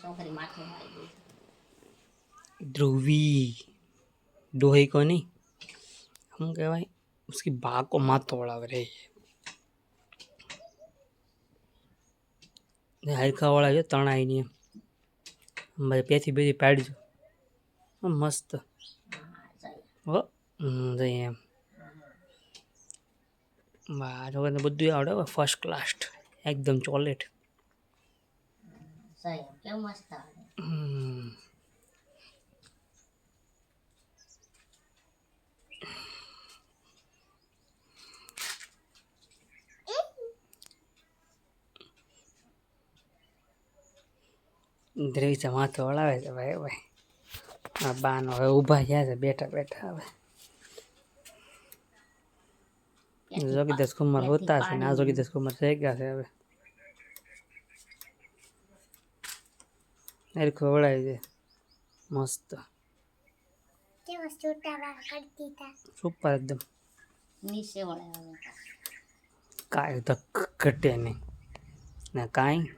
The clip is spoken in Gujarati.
છોકરી માથે આવી ગઈ. ध्रुवी डोही को नहीं हम कहवाई उसकी बा को माथो वड़ावे रे हरखा वाला जो तणाई नहीं भाई पेथी बेथी पाड़जो मस्त हो जई एम बार वगैरह બધું આવડે ફર્સ્ટ ક્લાસ એકદમ ચોલેટ સહી કેવું મસ્ત આવડે. ધ્રેવી છે માથે વળાવે છે ભાઈ ભાઈ આ બાનો હવે ઊભા થયા છે બેઠા બેઠા હવે જોગીદાસ કુમાર હોતા છે ને આ જોગીદાસ કુમાર થઈ ગયા છે હવે હરખો વળાવી છે મસ્ત સુપર એકદમ નીચે વળાવે કાંઈ તો ઘટે નહીં ને કાંઈ